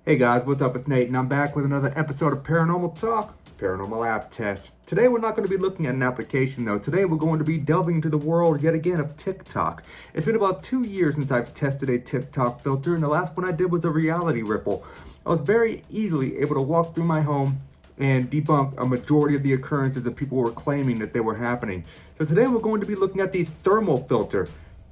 Hey guys, what's up? It's Nate, and I'm back with another episode of Paranormal Talk, Paranormal App Test. Today we're not going to be looking at an application though. Today we're going to be delving into the world yet again of TikTok. It's been about 2 years since I've tested a TikTok filter, and the last one I did was a reality ripple. I was very easily able to walk through my home and debunk a majority of the occurrences that people were claiming that they were happening. So today we're going to be looking at the Th3rmal filter.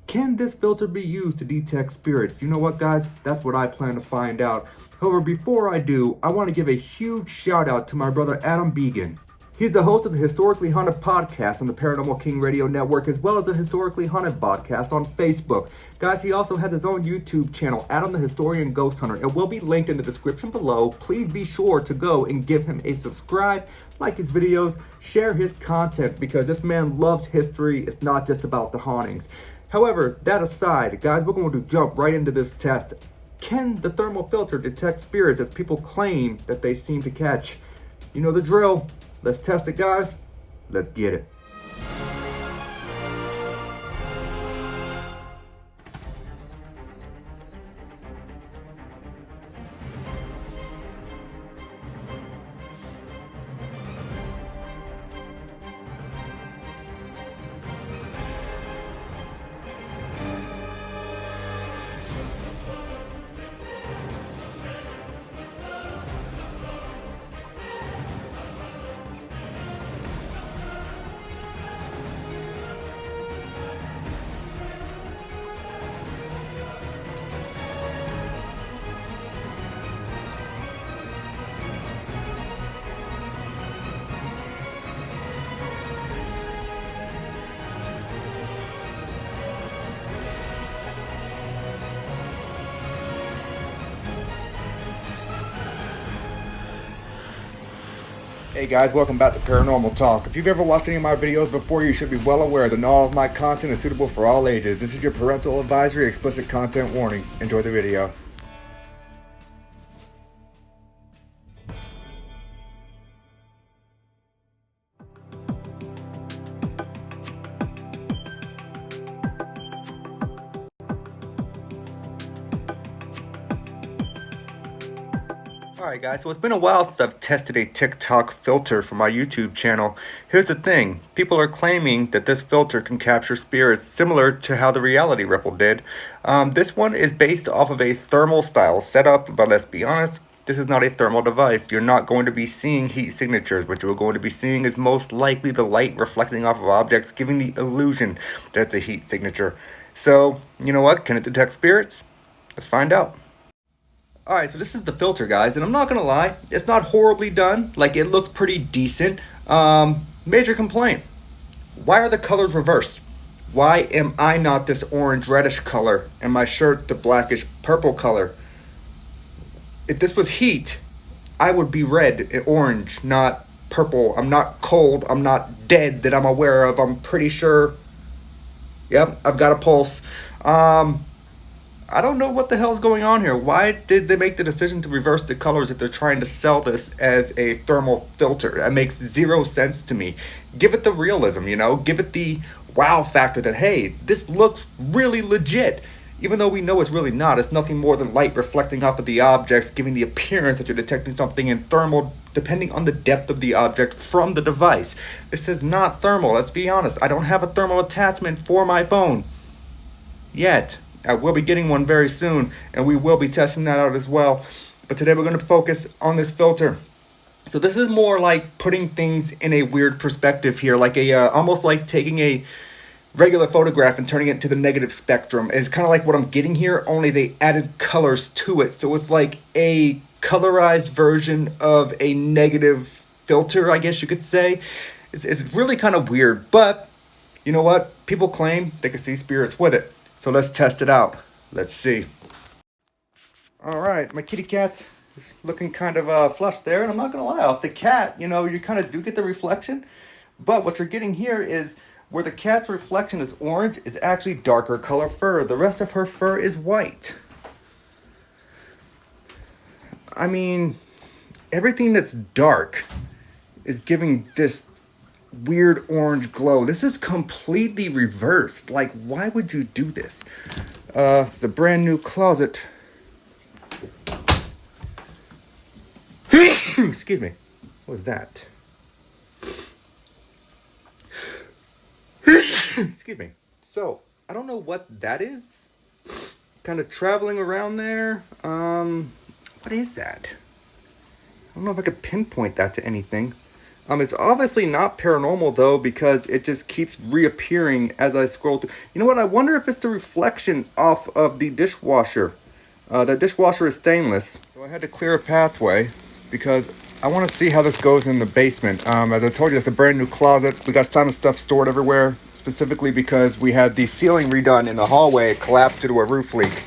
Can this filter be used to detect spirits? You know what, guys? That's what I plan to find out. However, before I do, I want to give a huge shout out to my brother Adam Began. He's the host of the Historically Haunted podcast on the Paranormal King Radio network, as well as a Historically Haunted podcast on Facebook. Guys, he also has his own YouTube channel, Adam the Historian Ghost Hunter. It will be linked in the description below. Please be sure to go and give him a subscribe, like his videos, share his content, because this man loves history. It's not just about the hauntings. However, that aside, guys, we're going to jump right into this test. Can the Th3rmal filter detect spirits as people claim that they seem to catch? You know the drill. Let's test it, guys. Let's get it. Hey guys, welcome back to Paranormal Talk. If you've ever watched any of my videos before, you should be well aware that all of my content is suitable for all ages. This is your parental advisory, explicit content warning. Enjoy the video. Alright guys, so it's been a while since I've tested a TikTok filter for my YouTube channel. Here's the thing, people are claiming that this filter can capture spirits similar to how the reality ripple did. This one is based off of a Th3rmal style setup, but let's be honest, this is not a Th3rmal device. You're not going to be seeing heat signatures. What you're going to be seeing is most likely the light reflecting off of objects, giving the illusion that it's a heat signature. So, you know what? Can it detect spirits? Let's find out. Alright, so this is the filter, guys, and I'm not gonna lie, it's not horribly done. Like, it looks pretty decent. Major complaint. Why are the colors reversed? Why am I not this orange reddish color and my shirt the blackish purple color? If this was heat, I would be red and orange, not purple. I'm not cold, I'm not dead that I'm aware of. I'm pretty sure. Yep, I've got a pulse. I don't know what the hell is going on here. Why did they make the decision to reverse the colors if they're trying to sell this as a Th3rmal filter? That makes zero sense to me. Give it the realism, you know? Give it the wow factor that, hey, this looks really legit. Even though we know it's really not. It's nothing more than light reflecting off of the objects, giving the appearance that you're detecting something in thermal, depending on the depth of the object from the device. This is not thermal, let's be honest. I don't have a thermal attachment for my phone yet. I will be getting one very soon, and we will be testing that out as well. But today we're going to focus on this filter. So this is more like putting things in a weird perspective here, like almost like taking a regular photograph and turning it to the negative spectrum. It's kind of like what I'm getting here, only they added colors to it. So it's like a colorized version of a negative filter, I guess you could say. It's really kind of weird, but you know what? People claim they can see spirits with it. So let's test it out. Let's see. All right, my kitty cat is looking kind of flushed there. And I'm not going to lie, off the cat, you know, you kind of do get the reflection. But what you're getting here is where the cat's reflection is orange is actually darker color fur. The rest of her fur is white. I mean, everything that's dark is giving this weird orange glow. This is completely reversed. Like, why would you do this? It's a brand new closet. excuse me. What was that? Excuse me. So, I don't know what that is. Kind of traveling around there. What is that? I don't know if I could pinpoint that to anything. It's obviously not paranormal though, because it just keeps reappearing as I scroll through. You know what? I wonder if it's the reflection off of the dishwasher. The dishwasher is stainless, so I had to clear a pathway because I want to see how this goes in the basement. As I told you, it's a brand new closet. We got some of stuff stored everywhere, specifically because we had the ceiling redone in the hallway. It collapsed due to a roof leak.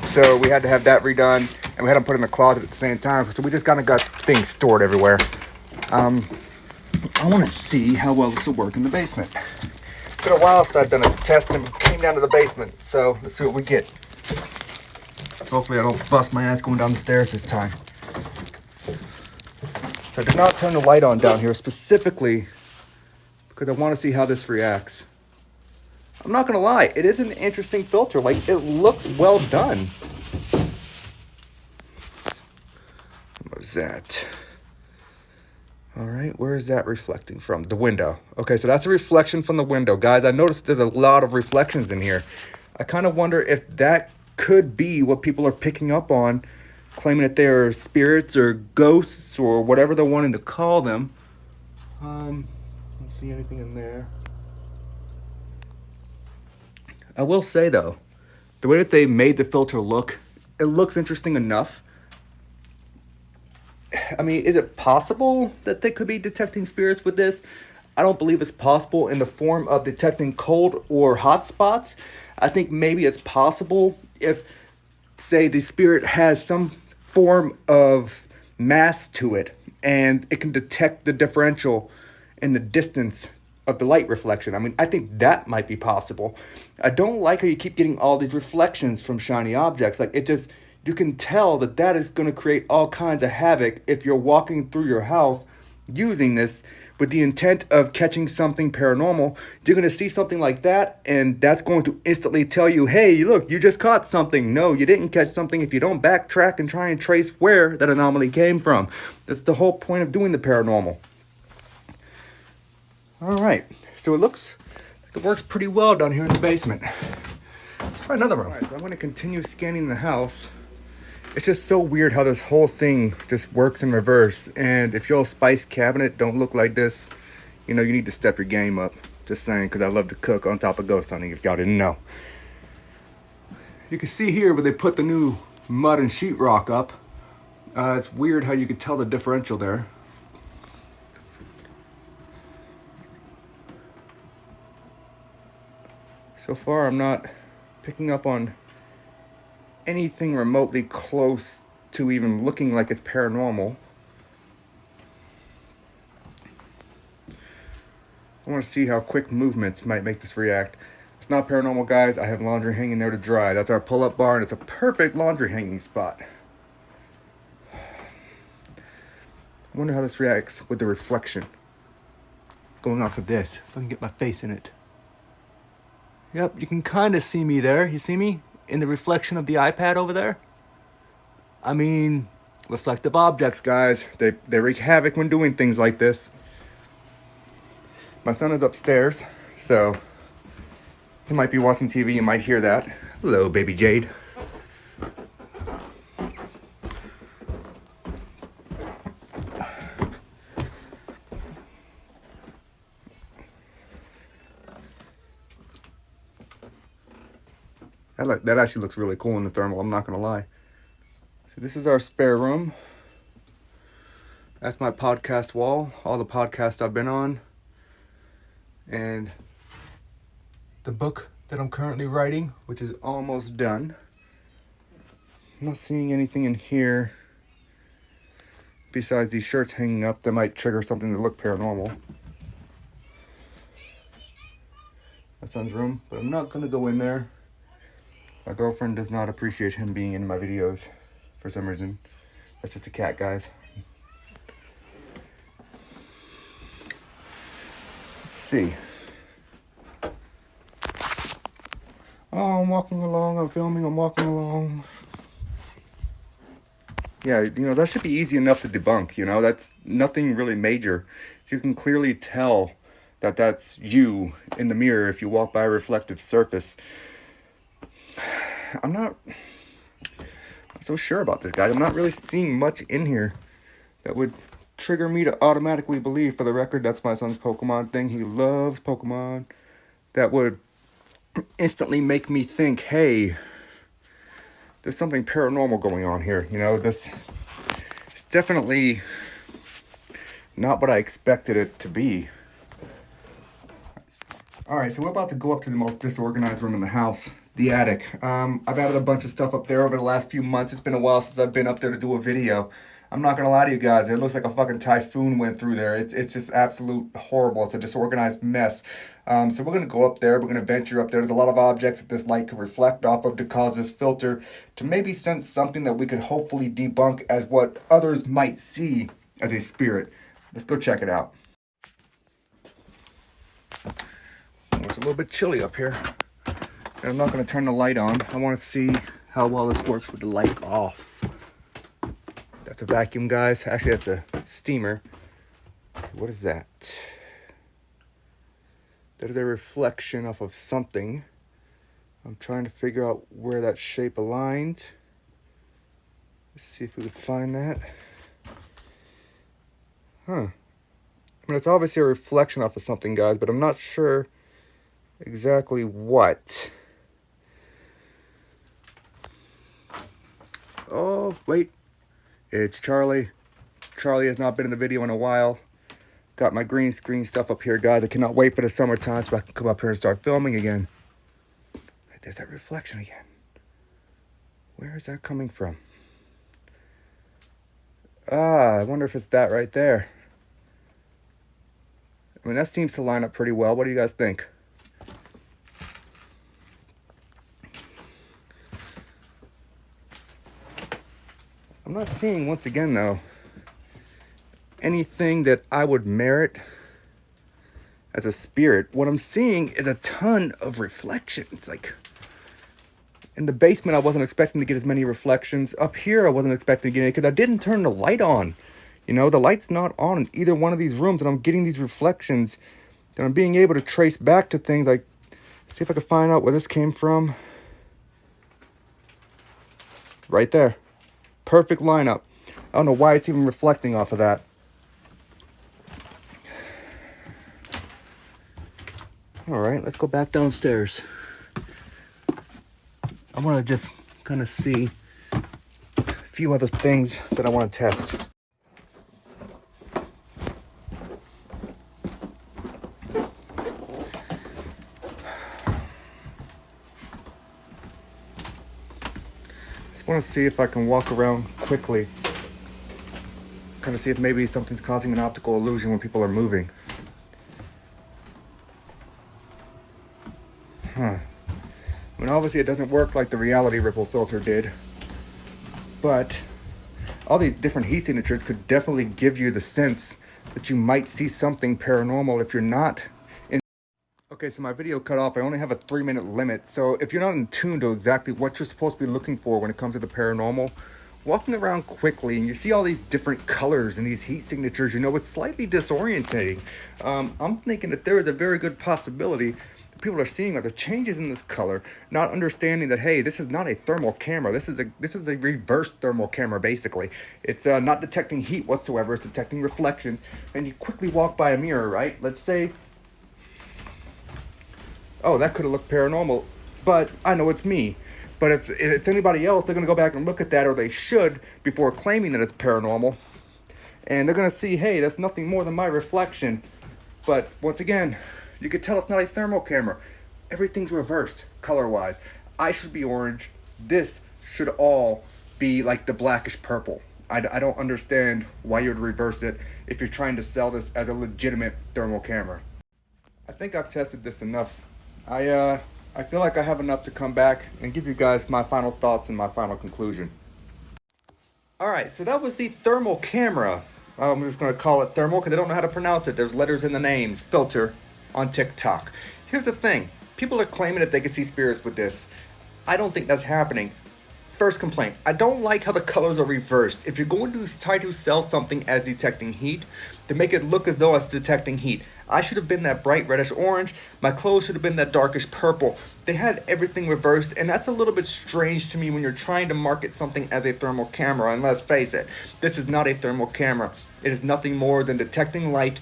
So we had to have that redone, and we had them put in the closet at the same time. So we just kind of got things stored everywhere. I want to see how well this will work in the basement. It's been a while since I've done a test and came down to the basement. So let's see what we get. Hopefully I don't bust my ass going down the stairs this time. So I did not turn the light on down here specifically because I want to see how this reacts. I'm not going to lie, it is an interesting filter. Like, it looks well done. What is that? All right, where is that reflecting from? The window. Okay, so that's a reflection from the window. Guys, I noticed there's a lot of reflections in here. I kind of wonder if that could be what people are picking up on, claiming that they're spirits or ghosts or whatever they're wanting to call them. I don't see anything in there. I will say, though, the way that they made the filter look, it looks interesting enough. I mean, is it possible that they could be detecting spirits with this? I don't believe it's possible in the form of detecting cold or hot spots. I think maybe it's possible if, say, the spirit has some form of mass to it and it can detect the differential in the distance of the light reflection. I mean, I think that might be possible. I don't like how you keep getting all these reflections from shiny objects. Like, it just, you can tell that that is going to create all kinds of havoc if you're walking through your house using this with the intent of catching something paranormal. You're going to see something like that, and that's going to instantly tell you, hey, look, you just caught something. No, you didn't catch something if you don't backtrack and try and trace where that anomaly came from. That's the whole point of doing the paranormal. All right, so it looks like it works pretty well down here in the basement. Let's try another room. All right, so I'm going to continue scanning the house. It's just so weird how this whole thing just works in reverse. And if your spice cabinet don't look like this, you know, you need to step your game up. Just saying, because I love to cook on top of ghost hunting, if y'all didn't know. You can see here where they put the new mud and sheetrock up. It's weird how you can tell the differential there. So far, I'm not picking up on anything remotely close to even looking like it's paranormal. I want to see how quick movements might make this react. It's not paranormal, guys. I have laundry hanging there to dry. That's our pull-up bar, and it's a perfect laundry hanging spot. I wonder how this reacts with the reflection going off of this. If I can get my face in it. Yep, you can kind of see me there. You see me in the reflection of the iPad over there? I mean, reflective objects, guys. They wreak havoc when doing things like this. My son is upstairs, so he might be watching TV. You might hear that. Hello, baby Jade. That actually looks really cool in the thermal, I'm not going to lie. So this is our spare room. That's my podcast wall, all the podcasts I've been on. And the book that I'm currently writing, which is almost done. I'm not seeing anything in here besides these shirts hanging up that might trigger something to look paranormal. My son's room, but I'm not going to go in there. My girlfriend does not appreciate him being in my videos for some reason. That's just a cat, guys. Let's see. Oh, I'm walking along, I'm filming, I'm walking along. Yeah, that should be easy enough to debunk, that's nothing really major. You can clearly tell that that's you in the mirror if you walk by a reflective surface. I'm not so sure about this, guys. I'm not really seeing much in here that would trigger me to automatically believe. For the record, that's my son's Pokemon thing. He loves Pokemon. That would instantly make me think, hey, there's something paranormal going on here. This is definitely not what I expected it to be. All right, so we're about to go up to the most disorganized room in the house, the attic. I've added a bunch of stuff up there over the last few months. It's been a while since I've been up there to do a video. I'm not gonna lie to you guys, it looks like a fucking typhoon went through there. It's just absolute horrible. It's a disorganized mess. So we're gonna go up there. We're gonna venture up there. There's a lot of objects that this light could reflect off of to cause this filter to maybe sense something that we could hopefully debunk as what others might see as a spirit. Let's go check it out. It's a little bit chilly up here. And I'm not going to turn the light on. I want to see how well this works with the light off. That's a vacuum, guys. Actually, that's a steamer. What is that? That is a reflection off of something. I'm trying to figure out where that shape aligned. Let's see if we can find that. I mean, it's obviously a reflection off of something, guys, but I'm not sure exactly what. Oh, wait. It's Charlie. Charlie has not been in the video in a while. Got my green screen stuff up here, guys. I cannot wait for the summertime so I can come up here and start filming again. There's that reflection again. Where is that coming from? I wonder if it's that right there. I mean, that seems to line up pretty well. What do you guys think? I'm not seeing, once again, though, anything that I would merit as a spirit. What I'm seeing is a ton of reflections. Like, in the basement, I wasn't expecting to get as many reflections. Up here, I wasn't expecting to get any because I didn't turn the light on. The light's not on in either one of these rooms, and I'm getting these reflections that I'm being able to trace back to things like, see if I can find out where this came from. Right there. Perfect lineup. I don't know why it's even reflecting off of that. All right, let's go back downstairs. I want to just kind of see a few other things that I want to test. I want to see if I can walk around quickly. Kind of see if maybe something's causing an optical illusion when people are moving. I mean, obviously it doesn't work like the reality ripple filter did. But all these different heat signatures could definitely give you the sense that you might see something paranormal if you're not in. Okay, so my video cut off. I only have a 3-minute limit. So if you're not in tune to exactly what you're supposed to be looking for when it comes to the paranormal, walking around quickly and you see all these different colors and these heat signatures, it's slightly disorientating. I'm thinking that there is a very good possibility that people are seeing are the changes in this color, not understanding that, hey, this is not a thermal camera. This is a reverse thermal camera, basically. It's not detecting heat whatsoever. It's detecting reflection. And you quickly walk by a mirror, right? Let's say, oh, that could have looked paranormal, but I know it's me. But if it's anybody else, they're going to go back and look at that, or they should, before claiming that it's paranormal. And they're going to see, hey, that's nothing more than my reflection. But once again, you could tell it's not a thermal camera. Everything's reversed color-wise. I should be orange. This should all be like the blackish purple. I don't understand why you would reverse it if you're trying to sell this as a legitimate thermal camera. I think I've tested this enough. I feel like I have enough to come back and give you guys my final thoughts and my final conclusion. All right, so that was the Th3rmal camera. I'm just going to call it Th3rmal because I don't know how to pronounce it. There's letters in the names. Filter on TikTok. Here's the thing. People are claiming that they can see spirits with this. I don't think that's happening. First complaint, I don't like how the colors are reversed. If you're going to try to sell something as detecting heat, to make it look as though it's detecting heat, I should have been that bright reddish orange, my clothes should have been that darkish purple. They had everything reversed, and that's a little bit strange to me when you're trying to market something as a thermal camera. And let's face it, this is not a thermal camera. It is nothing more than detecting light,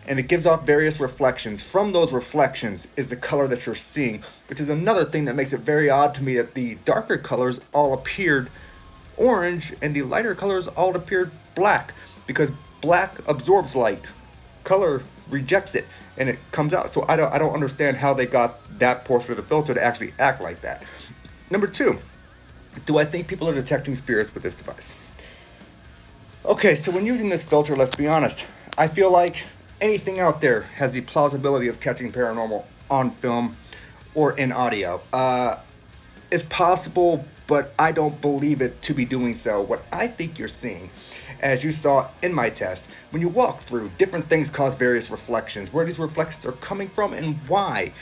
and it gives off various reflections. From those reflections is the color that you're seeing, which is another thing that makes it very odd to me that the darker colors all appeared orange and the lighter colors all appeared black, because black absorbs light, color rejects it, and it comes out. So I don't understand how they got that portion of the filter to actually act like that. Number two, do I think people are detecting spirits with this device? Okay, so when using this filter, let's be honest, I feel like anything out there has the plausibility of catching paranormal on film or in audio. It's possible, but I don't believe it to be doing so. What I think you're seeing, as you saw in my test, when you walk through, different things cause various reflections. Where these reflections are coming from and why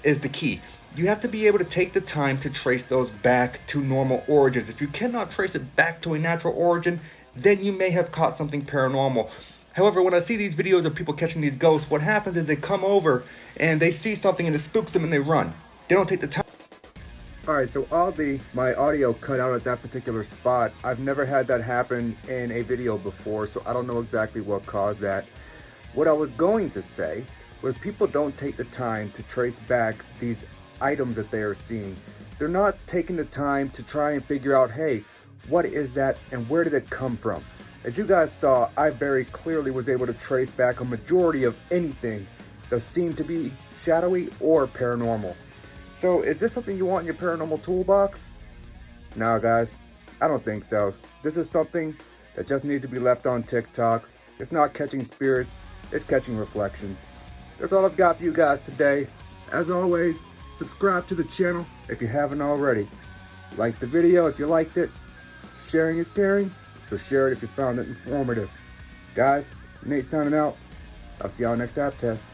is the key. You have to be able to take the time to trace those back to normal origins. If you cannot trace it back to a natural origin, then you may have caught something paranormal. However, when I see these videos of people catching these ghosts, what happens is they come over and they see something and it spooks them and they run. They don't take the time. Alright, so oddly, my audio cut out at that particular spot. I've never had that happen in a video before, so I don't know exactly what caused that. What I was going to say was people don't take the time to trace back these items that they are seeing. They're not taking the time to try and figure out, hey, what is that and where did it come from? As you guys saw, I very clearly was able to trace back a majority of anything that seemed to be shadowy or paranormal. So is this something you want in your paranormal toolbox? No, guys, I don't think so. This is something that just needs to be left on TikTok. It's not catching spirits, it's catching reflections. That's all I've got for you guys today. As always, subscribe to the channel if you haven't already. Like the video if you liked it. Sharing is caring. So share it if you found it informative. Guys, Nate signing out. I'll see y'all next app test.